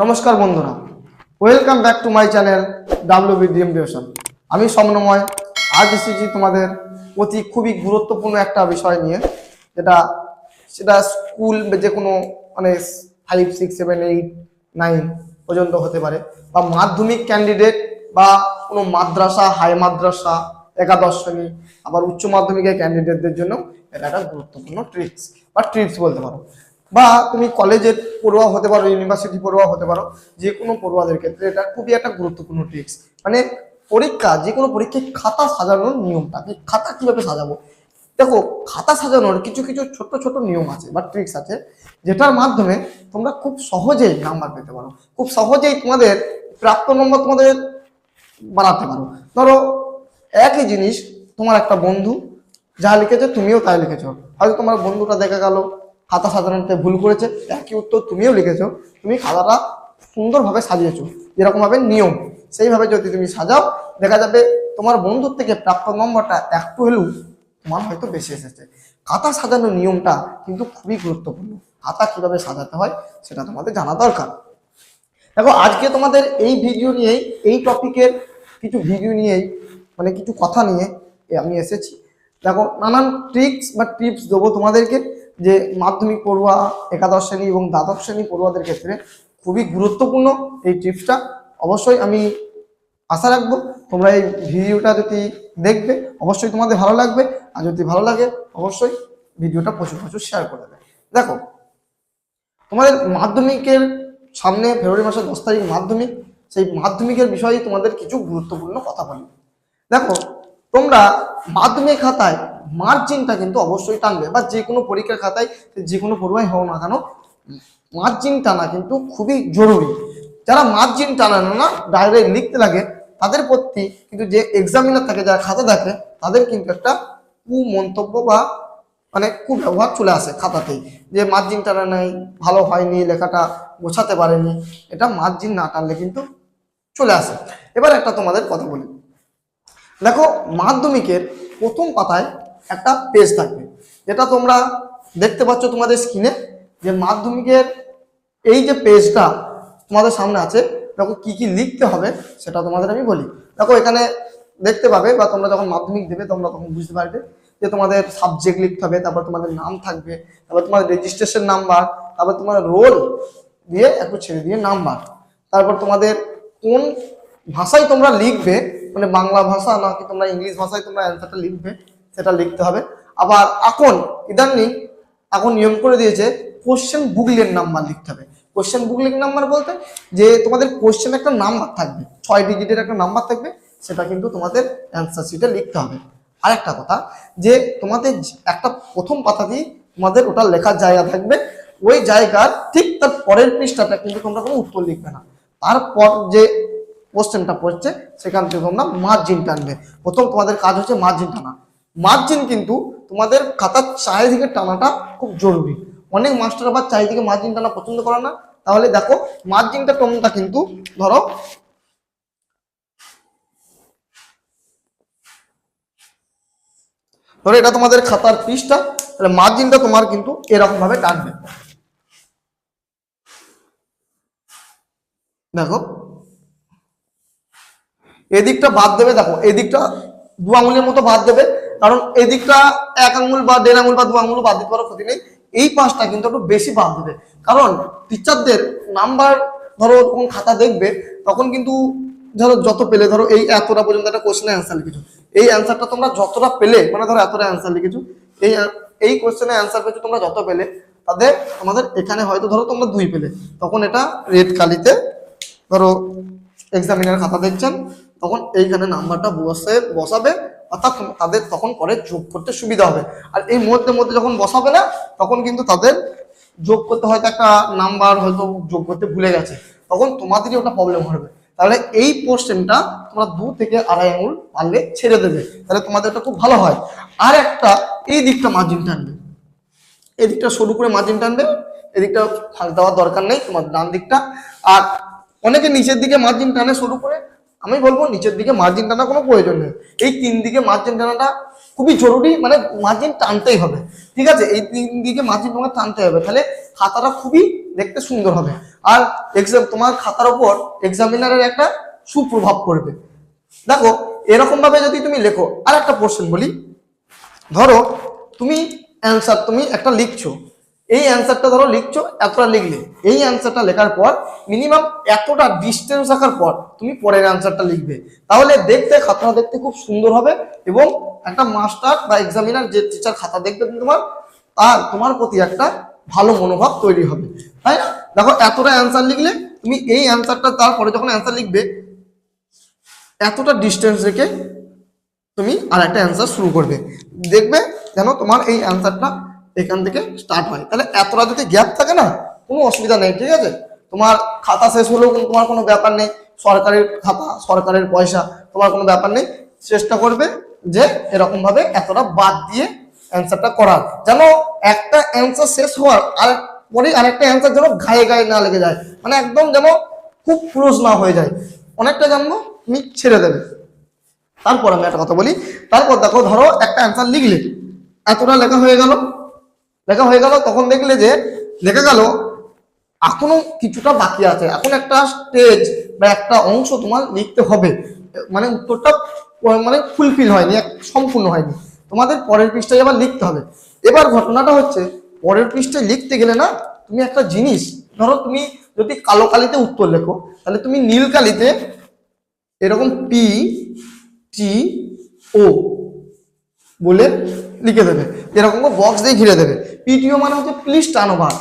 নমস্কার বন্ধুরা, welcome back to my channel WBDM division. আমি সমন্বয় আজ এসেছি তোমাদের অতি খুবই গুরুত্বপূর্ণ একটা বিষয় নিয়ে, সেটা স্কুল যে কোনো মানে 5, 6, 7, 8, 9 পর্যন্ত হতে পারে, বা মাধ্যমিক ক্যান্ডিডেট বা কোনো মাদ্রাসা, হাই মাদ্রাসা, একাদশ শ্রেণী, আবার উচ্চ মাধ্যমিকের ক্যান্ডিডেটদের জন্য এটা একটা গুরুত্বপূর্ণ ট্রিপস বলতে পারো। বা তুমি কলেজের পড়ুয়া হতে পারো, ইউনিভার্সিটি পড়ুয়া হতে পারো, যে কোনো পড়ুয়াদের ক্ষেত্রে এটা খুবই একটা গুরুত্বপূর্ণ ট্রিক্স। মানে যে কোনো পরীক্ষায় খাতা সাজানোর নিয়মটা, খাতা কিভাবে সাজাবো। দেখো, খাতা সাজানোর কিছু কিছু ছোট ছোট নিয়ম আছে বা ট্রিক্স আছে, যেটার মাধ্যমে তোমরা খুব সহজেই নাম্বার পেতে পারো, খুব সহজেই তোমাদের প্রাপ্ত নম্বর তোমাদের বাড়াতে পারো। ধরো, একই জিনিস তোমার একটা বন্ধু যা লিখেছে তুমিও তাই লিখেছো, হয়তো তোমার বন্ধুটা দেখা গেল খাতা সাজানোতে ভুল করেছে, একই উত্তর তুমিও লিখেছো, তুমি খাতাটা সুন্দরভাবে সাজিয়েছো, যেরকম ভাবে নিয়ম সেইভাবে যদি তুমি সাজাও, দেখা যাবে তোমার বন্ধুর থেকে প্রাপ্ত নম্বরটা একটু হলেও তোমার হয়তো বেশি এসেছে। খাতা সাজানোর নিয়মটা কিন্তু খুবই গুরুত্বপূর্ণ। খাতা কিভাবে সাজাতে হয় সেটা তোমাদের জানা দরকার। দেখো, আজকে তোমাদের এই ভিডিও নিয়েই, এই টপিকের কিছু ভিডিও নিয়েই, মানে কিছু কথা নিয়ে আমি এসেছি। দেখো, নানান ট্রিক্স বা টিপস দেবো তোমাদেরকে, যে মাধ্যমিক পড়ুয়া, একাদশ শ্রেণী এবং দ্বাদশ শ্রেণী পড়ুয়াদের ক্ষেত্রে খুবই গুরুত্বপূর্ণ এই টিপসটা। অবশ্যই আমি আশা রাখবো তোমরা এই ভিডিওটা যদি দেখবে অবশ্যই তোমাদের ভালো লাগবে, আর যদি ভালো লাগে অবশ্যই ভিডিওটা প্রচুর প্রচুর শেয়ার করে দেবে। দেখো, তোমাদের মাধ্যমিকের সামনে ফেব্রুয়ারি মাসের 10 তারিখ মাধ্যমিক, সেই মাধ্যমিকের বিষয়ে তোমাদের কিছু গুরুত্বপূর্ণ কথা বলি। দেখো, তোমরা মাধ্যমিক খাতায় মার্জিনটা কিন্তু অবশ্যই টানবে, বা যে কোনো পরীক্ষার খাতায় যে কোনো পড়ুয়াই হোক না কেন, মার্জিন টানা কিন্তু খুবই জরুরি। যারা মার্জিন টানানো না, ডাইরেক্ট লিখতে লাগে, তাদের প্রতি কিন্তু যে এক্সামিনার থাকে, যারা খাতা দেখে, তাদের কিন্তু একটা কুমন্তব্য বা মানে কুব্যবহার চলে আসে খাতাতেই, যে মার্জিন টানা নেই, ভালো হয়নি, লেখাটা গোছাতে পারেনি। এটা মার্জিন না টানলে কিন্তু চলে আসে। এবার একটা তোমাদের কথা বলি। দেখো, মাধ্যমিকের প্রথম পাতায় একটা পেজ থাকবে, যেটা তোমরা দেখতে পাচ্ছ তোমাদের স্ক্রিনে, যে মাধ্যমিকের এই যে পেজটা তোমাদের সামনে আছে। দেখো, কি কি লিখতে হবে সেটা তোমাদের আমি বলি। দেখো, এখানে দেখতে পাবে, বা তোমরা যখন মাধ্যমিক দেবে তোমরা তখন বুঝতে পারবে যে তোমাদের সাবজেক্ট লিখতে হবে, তারপর তোমাদের নাম থাকবে, তারপর তোমাদের রেজিস্ট্রেশন নাম্বার, তারপর তোমাদের রোল দিয়ে একটু ছেড়ে দিয়ে নাম্বার, তারপর তোমাদের কোন ভাষায় তোমরা লিখবে, মানে বাংলা ভাষা নাকি তোমরা ইংলিশ ভাষায় তোমরা অ্যান্সারটা লিখবে সেটা লিখতে হবে। আবার এখন নিয়ম করে দিয়েছে কোশ্চেন বুকলেট নাম্বার লিখতে হবে। কোশ্চেন বুকলেট নাম্বার বলতে যে তোমাদের কোশ্চেন একটা নাম্বার থাকবে, 6 ডিজিটের একটা নাম্বার থাকবে, সেটা কিন্তু তোমাদের অ্যান্সার শিটে লিখতে হবে। আর একটা কথা, যে তোমাদের একটা প্রথম পাতাতেই তোমাদের ওটা লেখার জায়গা থাকবে, ওই জায়গার ঠিক তার পরের পৃষ্ঠাটা কিন্তু তোমরা কোনো উত্তর লিখবে না, তারপর যে কোশ্চেনটা পড়ছে সেখান থেকে তোমরা মার্জিন টানবে। প্রথম তোমাদের কাজ হচ্ছে মার্জিন টানা। মার্জিন কিন্তু তোমাদের খাতার চারিদিকে টানাটা খুব জরুরি। অনেক মাস্টার আবার চারিদিকে মার্জিন টানা পছন্দ করে না। তাহলে দেখো, মার্জিনটা তোমরা কিন্তু ধরো এটা তোমাদের খাতার পৃষ্ঠা, তাহলে মার্জিনটা তোমার কিন্তু এরকম ভাবে টানবে। দেখো, এদিকটা বাদ দেবে। দেখো, এদিকটা 2 আঙুলের মতো বাদ দেবে, কারণ এদিকটা 1 আঙুল বা 1.5 আঙুল বা 2 আঙুল বাদ দিতে পারো, ক্ষতি নেই। এই পাশটা কিন্তু একটু বেশি বাদ দেবে, কারণ টিচারদের নাম্বার ধরো যখন খাতা দেখবে তখন কিন্তু ধরো যত পেলে, ধরো এই এতটা পর্যন্ত একটা কোশ্চেনের অ্যান্সার লিখেছো, এই অ্যান্সারটা তোমরা যতটা পেলে, মানে ধরো এতটা অ্যান্সার লিখেছো, এই কোশ্চেনের অ্যান্সার পেয়েছো তোমরা যত পেলে, আমাদের এখানে হয়তো ধরো তোমরা 2 পেলে, তখন এটা রেড কালিতে, ধরো এক্সামিনার খাতা দেখছেন, তখন এইখানে নাম্বারটা বসাবে, অর্থাৎ তাদের তখন পরে যোগ করতে সুবিধা হবে। আর এই মধ্যে মধ্যে যখন বসাবে না, তখন কিন্তু তাদের যোগ করতে হয়তো একটা নাম্বার হয়তো যোগ করতে ভুলে গেছে, তখন তোমাদেরই ওটা প্রবলেম হবে। তাহলে এই পোর্শনটা তোমরা 2 থেকে 2.5 আঙুল পারলে ছেড়ে দেবে, তাহলে তোমাদের এটা খুব ভালো হয়। আর একটা, এই দিকটা মার্জিন টানবে, এই দিকটা সরু করে মার্জিন টানবে, এদিকটা ফাঁক দেওয়ার দরকার নেই তোমার ডান দিকটা। আর অনেকে নিচের দিকে মার্জিন টানে সরু করে, আমি বলবো নিচের দিকে মার্জিন টানা কোনো প্রয়োজন নেই। এই 3 দিকে মার্জিন টানাটা খুবই জরুরি, মানে মার্জিন টানতেই হবে। ঠিক আছে, এই তিন দিকে মাঝে তোমাকে টানতে হবে, তাহলে খাতাটা খুবই দেখতে সুন্দর হবে। আর এক্সাম তোমার খাতার উপর এক্সামিনারের একটা সুপ্রভাব পড়বে। দেখো এরকম ভাবে যদি তুমি লেখো, আর একটা কোশ্চেন বলি, ধরো তুমি অ্যান্সার তুমি একটা লিখছো, এই অ্যান্সারটা ধরো লিখছো, এতটা লিখলে, এই অ্যান্সারটা লেখার পর মিনিমাম এতটা ডিস্টেন্স রাখার পর তুমি পরের অ্যান্সারটা লিখবে, তাহলে দেখতে খাতাটা দেখতে খুব সুন্দর হবে এবং একটা মাস্টার বা এক্সামিনার যে টিচার খাতা দেখবে তোমার প্রতি একটা ভালো মনোভাব তৈরি হবে, তাই না? দেখো এতটা অ্যান্সার লিখলে তুমি এই অ্যান্সারটা তারপরে যখন অ্যান্সার লিখবে এতটা ডিস্টেন্স রেখে তুমি আর একটা অ্যান্সার শুরু করবে, দেখবে যেন তোমার এই অ্যান্সারটা এখান থেকে স্টার্ট হয়। তাহলে এতটা যদি গ্যাপ থাকে না, কোনো অসুবিধা নেই, ঠিক আছে? তোমার খাতা শেষ হলেও কিন্তু তোমার কোনো ব্যাপার নেই, সরকারের খাতা সরকারের পয়সা, তোমার কোনো ব্যাপার নেই। চেষ্টা করবে যে এরকম ভাবে এতটা বাদ দিয়ে অ্যান্সারটা করার, যেন একটা অ্যান্সার শেষ হওয়ার আর পরে আরেকটা অ্যান্সার যেন গায়ে গায়ে না লেগে যায়, মানে একদম যেন খুব ক্লোজ না হয়ে যায়, অনেকটা জানবো তুমি ছেড়ে দেবে। তারপর আমি একটা কথা বলি, তারপর দেখো ধরো একটা অ্যান্সার লিখলে, এতটা লেখা হয়ে গেল, তখন দেখলে যে লেখা গেল এখনো কিছুটা বাকি আছে, এখন একটা স্টেজ বা একটা অংশ তোমার লিখতে হবে, মানে উত্তরটা মানে ফুলফিল হয়নি, সম্পূর্ণ হয়নি, তোমাদের পরের পৃষ্ঠায় আবার লিখতে হবে। এবার ঘটনাটা হচ্ছে পরের পৃষ্ঠায় লিখতে গেলে না, তুমি একটা জিনিস, ধরো তুমি যদি কালো কালিতে উত্তর লেখো, তাহলে তুমি নীল কালিতে এরকম পি টি ও বলে লিখে দেবে, এরকম বক্স দিয়ে ঘিরে দেবে। পিটিও মানে হচ্ছে প্লিজ টার্ন ওভার,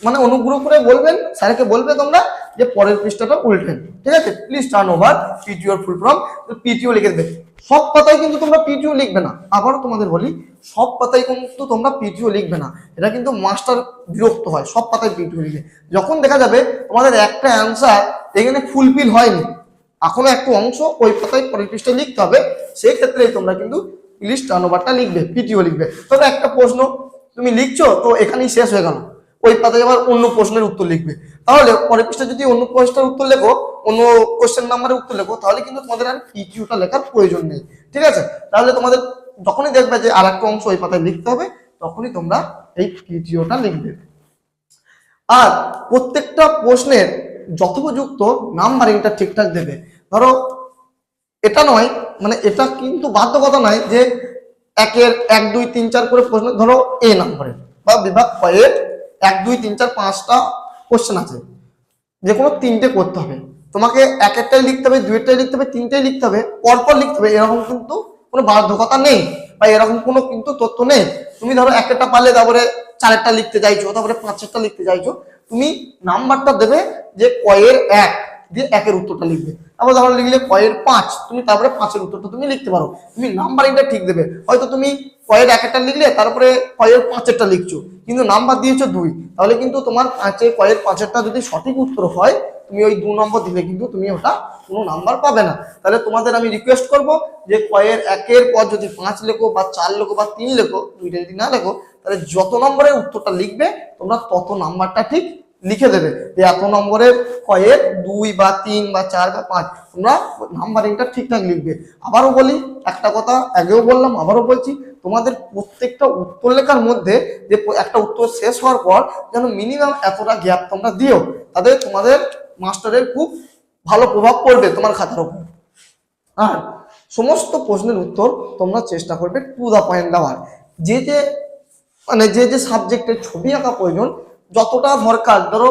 মানে অনুগ্রহ করে বলবেন, স্যারকে বলবে তোমরা যে পরের পৃষ্ঠাটা উল্টেন, ঠিক আছে? প্লিজ টার্ন ওভার পিটিওর ফুল ফর্ম, পিটিও লিখে দেবে। সব পাতায় কিন্তু তোমরা পিটিও লিখবে না, আবারও তোমাদের বলি, সব পাতায় কিন্তু তোমরা পিটিও লিখবে না, এটা কিন্তু মাস্টার বিরক্ত হয় সব পাতায় পিটিও লিখে। যখন দেখা যাবে তোমাদের একটা অ্যান্সার এখানে ফুলফিল হয়নি, এখনো একটা অংশ ওই পাতায় পরের পৃষ্ঠায় লিখতে হবে, সেই ক্ষেত্রে তোমরা কিন্তু প্লিজ টার্ন ওভারটা লিখবে, পিটিও লিখবে। তবে একটা প্রশ্ন তুমি লিখছো তো এখানেই শেষ হয়ে গেল, ওই পাতায় আবার অন্য প্রশ্নের উত্তর লিখবে, তাহলে পরের পৃষ্ঠায় যদি অন্য প্রশ্নের উত্তর লেখো, অন্য কোশ্চেন নাম্বারের উত্তর লেখো, তাহলে কিন্তু তোমাদের আর পিটিওটা লেখার প্রয়োজন নেই, ঠিক আছে? তাহলে তোমাদের যখনই দেখবে যে আর একটা অংশ ওই পাতায় লিখতে হবে, তখনই তোমরা এই পিটিওটা লিখবে। আর প্রত্যেকটা প্রশ্নের যথোপযুক্ত নাম্বারিংটা ঠিকঠাক দেবে। ধরো এটা নয়, মানে এটা কিন্তু বাধ্যকতা নয় যে একের 1 2 3 4 করে প্রশ্ন, ধরো এ নাম্বারের বা বিভাগ কয়ের 1 2 3 4 5টা কোশ্চেন আছে, যে কোনো 3টে করতে হবে, তোমাকে একেরটাই লিখতে হবে, দুইটাই লিখতে হবে, তিনটেই লিখতে হবে, পরপর লিখতে হবে, এরকম কিন্তু কোনো বাধ্যকতা নেই বা এরকম কোনো কিন্তু তথ্য নেই। তুমি ধরো একটা পারলে তারপরে 4টা লিখতে চাইছো, তারপরে 5টা লিখতে চাইছো, তুমি নাম্বারটা দেবে যে কয়ের 1 দিয়ে 1-এর উত্তরটা লিখবে, তারপর ধরো লিখলে কয়ের 5, তুমি তারপরে 5-এর উত্তরটা তুমি লিখতে পারো, তুমি নাম্বারিংটা ঠিক দেবে। হয়তো তুমি কয়ের 1-একটা লিখলে তারপরে কয়ের 5-এরটা লিখছো, কিন্তু নাম্বার দিয়েছো 2, তাহলে কিন্তু তোমার কয়ের 5-এরটা যদি সঠিক উত্তর হয়, তুমি ওই 2 নম্বর দিলে কিন্তু তুমি ওটা কোনো নাম্বার পাবে না। তাহলে তোমাদের আমি রিকোয়েস্ট করব যে কয়ের 1-এর পর যদি 5 লেখো বা 4 লেখো বা 3 লেখো, দুইটা যদি না লেখো, তাহলে যত নম্বরের উত্তরটা লিখবে তোমরা তত নাম্বারটা ঠিক লিখে দেবে, যে এত নম্বরের কয়ের 2 বা 3 বা 4 বা 5, তোমরা নাম্বারিংটা ঠিকঠাক লিখবে। আবারও বলি, একটা কথা আগেও বললাম, আবারও বলছি, তোমাদের প্রত্যেকটা উত্তর লেখার মধ্যে যে একটা উত্তর শেষ হওয়ার পর যেন মিনিমাম এতটা গ্যাপ তোমরা দিও, তাতে তোমাদের মাস্টারের খুব ভালো প্রভাব পড়বে তোমার খাতার উপর। আর সমস্ত প্রশ্নের উত্তর তোমরা চেষ্টা করবে টু দা পয়েন্ট দেওয়ার, যে মানে যে সাবজেক্টের ছবি আঁকা প্রয়োজন, যতটা দরকার, ধরো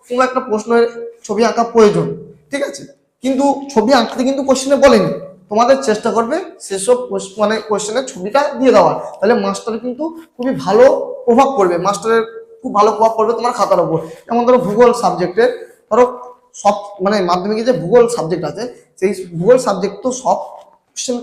কোনো একটা প্রশ্নের ছবি আঁকা প্রয়োজন, ঠিক আছে, কিন্তু ছবি আঁকতে কিন্তু কোশ্চেনে বলেনি, তোমাদের চেষ্টা করবে সেসব মানে কোশ্চেনের ছবিটা দিয়ে দেওয়ার, তাহলে মাস্টার কিন্তু খুবই ভালো প্রভাব পড়বে, মাস্টারের খুব ভালো প্রভাব পড়বে তোমার খাতার উপর। যেমন ধরো ভূগোল সাবজেক্টের, ধরো সব মানে মাধ্যমিকে যে ভূগোল সাবজেক্ট আছে, সেই ভূগোল সাবজেক্ট তো সব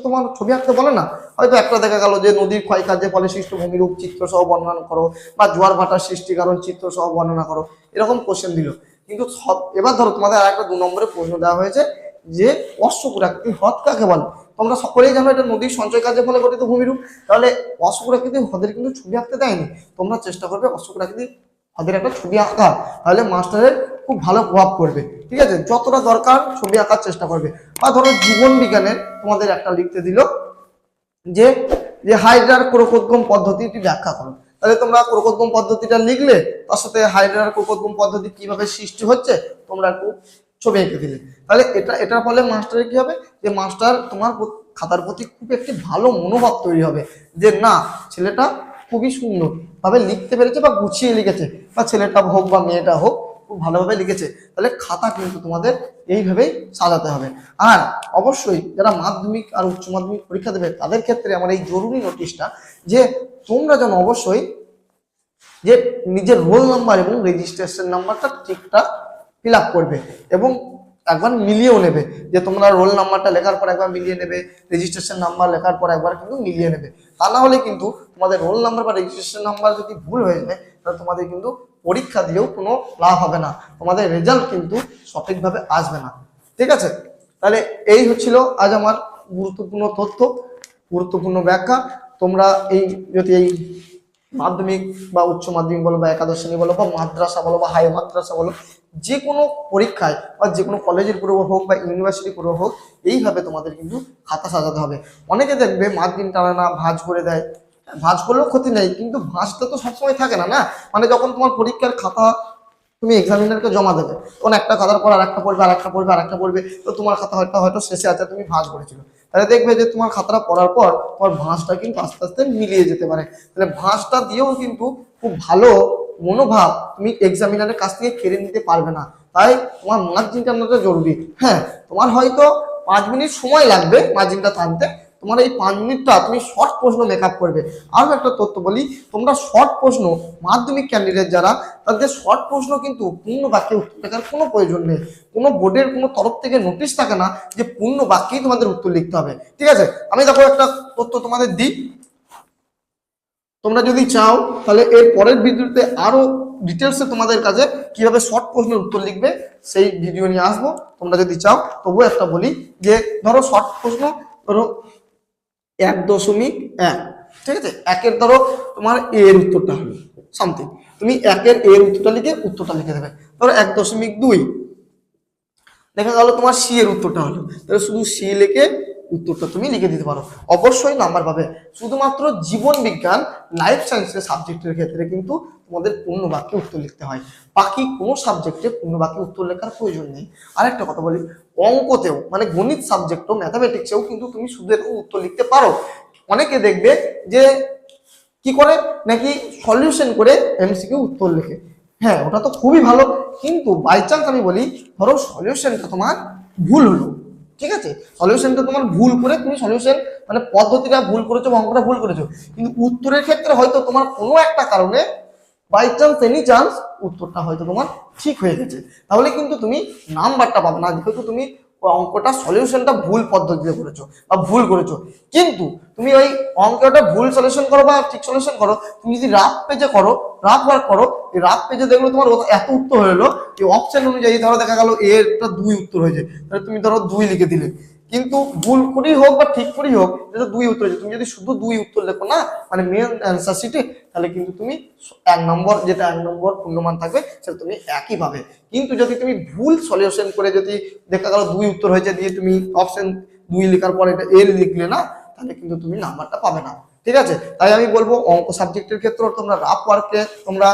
তোমার ছবি আঁকতে বলে না, হয়তো একটা দেখা গেল যে নদীর ক্ষয়কার্যের ফলে সৃষ্ট ভূমিরূপ চিত্র সহ বর্ণনা করো, বা জোয়ার ভাটার সৃষ্টি কারণ চিত্র সহ বর্ণনা করো, এরকম কোশ্চেন দিল। কিন্তু সব, এবার ধরো তোমাদের আর একটা 2 নম্বরের প্রশ্ন দেওয়া হয়েছে যে অশ্বক্ষুরাকৃতি হ্রদ কাকে বলে, তোমরা সকলেই জানো এটা নদীর সঞ্চয় কার্যের ফলে গঠিত ভূমিরূপ, তাহলে অশ্বক্ষুরাকৃতি হ্রদের কিন্তু ছবি আঁকতে দেয়নি, তোমরা চেষ্টা করবে অশ্বক্ষুরাকৃতি হ্রদের একটা ছবি আঁকা, তাহলে মাস্টারের খুব ভালো প্রভাব পড়বে, ঠিক আছে? যতটা দরকার ছবি আঁকার চেষ্টা করবে। বা ধরো জীবন বিজ্ঞানের তোমাদের একটা লিখতে দিল যে হাইড্রার ক্রোকোদ্গম পদ্ধতিটি ব্যাখ্যা করো, তাহলে তোমরা ক্রোকোদ্গম পদ্ধতিটা লিখলে, তার সাথে হাইড্রার ক্রোকোদ্গম পদ্ধতি কিভাবে সৃষ্টি হচ্ছে তোমরা একটু ছবি এঁকে দিলে, তাহলে এটার ফলে মাস্টারের কি হবে, যে মাস্টার তোমার খাতার প্রতি খুব একটি ভালো মনোভাব তৈরি হবে, যে না ছেলেটা খুবই সুন্দর ভাবে লিখতে পেরেছে বা গুছিয়ে লিখেছে, বা ছেলেটা হোক বা মেয়েটা হোক খুব ভালোভাবে লিখেছে। তাহলে খাতা কিন্তু তোমাদের এইভাবেই সাজাতে হবে। আর অবশ্যই যারা মাধ্যমিক আর উচ্চ মাধ্যমিক পরীক্ষা দেবে তাদের ক্ষেত্রে আমার এই জরুরি নোটিশটা, যে তোমরা যেন অবশ্যই যে নিজের রোল নাম্বার এবং রেজিস্ট্রেশন নাম্বারটা ঠিকঠাক ফিল আপ করবে, এবং একবার মিলিয়েও নেবে, যে তোমরা রোল নাম্বারটা লেখার পর একবার মিলিয়ে নেবে, রেজিস্ট্রেশন নাম্বার লেখার পর একবার কিন্তু মিলিয়ে নেবে। তা না হলে কিন্তু তোমাদের রোল নাম্বার বা রেজিস্ট্রেশন নাম্বার যদি ভুল হয়ে যায়, তাহলে তোমাদের কিন্তু পরীক্ষা দিয়েও কোনো লাভ হবে না, তোমাদের রেজাল্ট কিন্তু সঠিকভাবে আসবে না। ঠিক আছে, তাহলে এই হচ্ছিল আজ আমার গুরুত্বপূর্ণ তথ্য, গুরুত্বপূর্ণ ব্যাখ্যা। তোমরা এই যদি এই মাধ্যমিক বা উচ্চ মাধ্যমিক বলো বা একাদশ শ্রেণী বলো বা মাদ্রাসা বলো বা হাই মাদ্রাসা বলো, যে কোনো পরীক্ষায় বা যে কোনো কলেজের পূর্ব হোক বা ইউনিভার্সিটি পূর্ব হোক, এইভাবে তোমাদের কিন্তু খাতা সাজাতে হবে। অনেকে দেখবে মার্জিন টানে না, ভাঁজ করে দেয়, ভাঁজ করলেও ক্ষতি নেই, কিন্তু ভাঁজটা তো সবসময় থাকে না, না মানে যখন তোমার পরীক্ষার খাতা তুমি এক্সামিনারকে জমা দেবে, তখন একটা খাতার পর আরেকটা পড়বে, আরেকটা পড়বে, আরেকটা পড়বে, তো তোমার খাতা হয়তো শেষে আছে তুমি ভাঁজ করেছিল, তাহলে দেখবে যে তোমার খাতাটা পড়ার পর তোমার ভাঁজটা কিন্তু আস্তে আস্তে মিলিয়ে যেতে পারে। তাহলে ভাঁজটা দিয়েও কিন্তু খুব ভালো মনোভাব তুমি এক্সামিনারের কাছ থেকে কেড়ে নিতে পারবে না। তাই তোমার মার্জিন টানাটা জরুরি। হ্যাঁ, তোমার হয়তো 5 মিনিট সময় লাগবে মার্জিনটা টানতে, তোমার এই 5 মিনিটটা তুমি শর্ট প্রশ্ন মেকআপ করবে। আরো একটা তথ্য বলি, তোমরা শর্ট প্রশ্ন মাধ্যমিক ক্যান্ডিডেট যারা, তাদের শর্ট প্রশ্ন কিন্তু পূর্ণ বাক্যে উত্তর লেখার কোনো প্রয়োজন নেই, কোনো বোর্ডের কোনো তরফ থেকে নোটিশ থাকে না যে পূর্ণ বাক্যেই তোমাদের উত্তর লিখতে হবে। ঠিক আছে, আমি দেখো একটা তথ্য তোমাদের দিই, তোমরা যদি চাও তাহলে এর পরের ভিডিওতে আরো ডিটেলসে তোমাদের কাছে কিভাবে শর্ট প্রশ্নের উত্তর লিখবে সেই ভিডিও নিয়ে আসবো। তোমরা যদি চাও তবুও একটা বলি, যে ধরো শর্ট প্রশ্ন, ধরো 1.1, ঠিক আছে, একের ধরো তোমার এর উত্তরটা হলো সামথিং, তুমি একের এর উত্তরটা লিখে উত্তরটা লিখে দেবে। ধরো 1.2 দেখা গেল তোমার সি এর উত্তরটা হলো, তাহলে শুধু সি লিখে উত্তরটা তুমি লিখে দিতে পারো, অবশ্যই নাম্বার পাবে। শুধুমাত্র জীবন বিজ্ঞান লাইফ সায়েন্সের সাবজেক্টের ক্ষেত্রে কিন্তু তোমাদের পূর্ণ বাক্যে উত্তর লিখতে হয়, বাকি কোনো সাবজেক্টে পূর্ণ বাক্যে উত্তর লেখার প্রয়োজন নেই। আরেকটা কথা বলি, অঙ্কতেও মানে গণিত সাবজেক্টও ম্যাথামেটিক্সেও কিন্তু তুমি শুধু এরকম উত্তর লিখতে পারো। অনেকে দেখবে যে কি করে নাকি সলিউশন করে এমসিকিউ উত্তর লেখে, হ্যাঁ ওটা তো খুবই ভালো, কিন্তু বাই চান্স আমি বলি ধরো সলিউশনটা তোমার ভুল হলো, ঠিক আছে, সলিউশনটা তোমার ভুল করে তুমি সলিউশন মানে পদ্ধতিটা ভুল করেছো, অঙ্কটা ভুল করেছো, কিন্তু উত্তরের ক্ষেত্রে হয়তো তোমার কোনো একটা কারণে বাই চান্স এনি চান্স উত্তরটা হয়তো তোমার ঠিক হয়ে গেছে, তাহলে কিন্তু তুমি নাম্বারটা পাবে না, যেহেতু তুমি অঙ্কটা সলিউশনটা ভুল পদ্ধতিতে করেছো বা ভুল করেছো। কিন্তু তুমি ওই অঙ্কটা ভুল সলিউশন করো বা ঠিক সলিউশন করো, তুমি যদি রাফ পেজে করো, রাফ ওয়ার্ক করো, এই রাফ পেজে দেখলো তোমার এত উত্তর হলো, এই অপশন অনুযায়ী ধরো দেখা গেল এরটা 2 উত্তর হয়েছে, তাহলে তুমি ধরো 2 লিখে দিলে, কিন্তু ভুল করেই হোক বা ঠিক করেই হোক এটা 2 উত্তর হয়েছে, তুমি যদি শুধু 2 উত্তর লেখো না মানে মেন অ্যান্সার শিটে, তাহলে কিন্তু তুমি 1 নম্বর যেটা 1 নম্বর পূর্ণমান থাকবে সেটা তুমি একই পাবে। কিন্তু যদি তুমি ভুল সলিউশন করে যদি দেখা গেল 2 উত্তর হয়েছে দিয়ে তুমি অপশন 2 লেখার পর এটা এর লিখলে না, তাহলে কিন্তু তুমি নাম্বারটা পাবে না। ঠিক আছে, তাই আমি বলবো অঙ্ক সাবজেক্টের ক্ষেত্রে তোমরা রাফ ওয়ার্কে তোমরা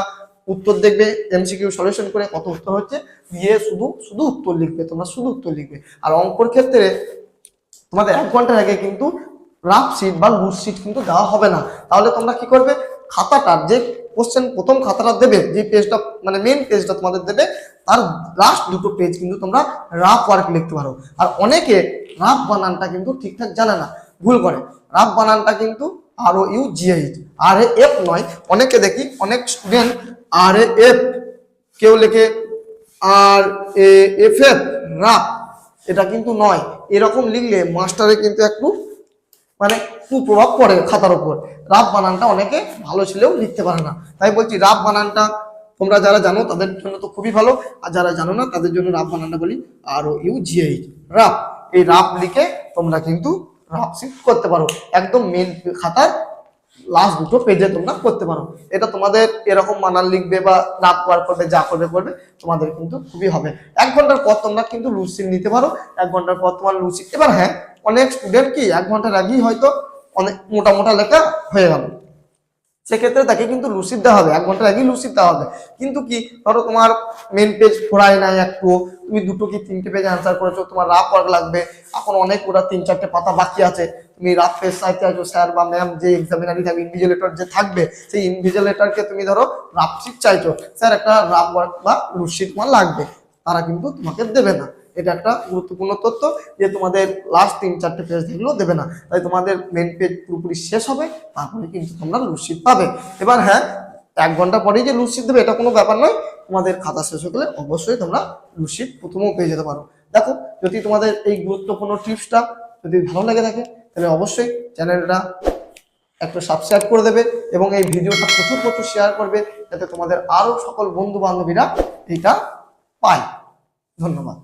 উত্তর দেখবে, এমসিকিউ সলিউশন করে কত উত্তর হচ্ছে দিয়ে শুধু শুধু উত্তর লিখবে, তোমরা শুধু উত্তর লিখবে। আর অঙ্কর ক্ষেত্রে তোমাদের 1 ঘন্টার আগে কিন্তু রাফ শিট বা লুজ শিট কিন্তু দেওয়া হবে না। তাহলে তোমরা কি করবে, খাতাটার যে কোশ্চেন প্রথম খাতাটা দেবে, যে পেজটা মানে মেন পেজটা তোমাদের দেবে, তার লাস্ট দুটো পেজ কিন্তু তোমরা রাফ ওয়ার্ক লিখতে পারো। আর অনেকে রাফ বানানটা কিন্তু ঠিকঠাক জানে না, ভুল করে, রাফ বানানটা কিন্তু ROUGH, RAF নয়। অনেকে দেখি অনেক স্টুডেন্ট RAF কেউ লেখে RAFF, রাফ, এটা কিন্তু নয়। এরকম লিখলে মাস্টারে কিন্তু একটু মানে কুপ্রভাব পড়ে খাতার উপর, রাফ বানানটা অনেকে ভালো ছেলেও লিখতে পারে না। তাই বলছি রাফ বানানটা তোমরা যারা জানো তাদের জন্য তো খুবই ভালো, আর যারা জানো না তাদের জন্য রাফ বানানটা বলি ROUGH, রাফ। এই রাফ লিখে তোমরা কিন্তু রাফ শিট করতে পারো, একদম মেন খাতার লাস্ট দুটো পেজে তোমরা করতে পারো। এটা তোমাদের এরকম বানান লিখবে বা রাফ ওয়ার্ক করবে, যা করবে করবে তোমাদের কিন্তু খুবই হবে। 1 ঘন্টার পর তোমরা কিন্তু লুজ শিট নিতে পারো, 1 ঘন্টার পর তোমার লুজ শিট। এবার হ্যাঁ, অনেক স্টুডেন্ট কি 1 ঘন্টার আগেই হয়তো অনেক মোটা মোটা লেখা হয়ে গেল, সেক্ষেত্রে তাকে কিন্তু লুসিড দেওয়া হবে, 1 ঘন্টার আগেই লুসিড দেওয়া হবে। কিন্তু কি ধরো তোমার মেন পেজ ঘোরায় নাই একটু, তুমি 2 কি 3টে পেজ অ্যান্সার করেছো, তোমার রাফ ওয়ার্ক লাগবে, এখন অনেক ওরা 3-4টে পাতা বাকি আছে, তুমি রাফ পেজ চাইতে আছো, স্যার বা ম্যাম যে এক্সামিনারি থাকবে, ইনভিজিলেটর যে থাকবে, সেই ইনভিজিলেটরকে তুমি ধরো রাফ শিট চাইছো, স্যার একটা রাফ ওয়ার্ক বা লুসিড তোমার লাগবে, তারা কিন্তু তোমাকে দেবে না। এটা একটা গুরুত্বপূর্ণ তথ্য যে তোমাদের লাস্ট 3-4টে পেজ থাকলেও দেবে না। তাই তোমাদের মেন পেজ পুরোপুরি শেষ হবে, তারপরে কিন্তু তোমরা লুসিড পাবে। এবার হ্যাঁ, 1 ঘন্টা পরেই যে লুসিড দেবে এটা কোনো ব্যাপার নয়, তোমাদের খাতা শেষ হয়ে গেলে অবশ্যই তোমরা লুসিড প্রথমেও পেয়ে যেতে পারো। দেখো, যদি তোমাদের এই গুরুত্বপূর্ণ টিপসটা যদি ভালো লেগে থাকে তাহলে অবশ্যই চ্যানেলটা একটা সাবস্ক্রাইব করে দেবে এবং এই ভিডিওটা প্রচুর প্রচুর শেয়ার করবে, যাতে তোমাদের আরো সকল বন্ধু বান্ধবীরা এটা পায়। ধন্যবাদ।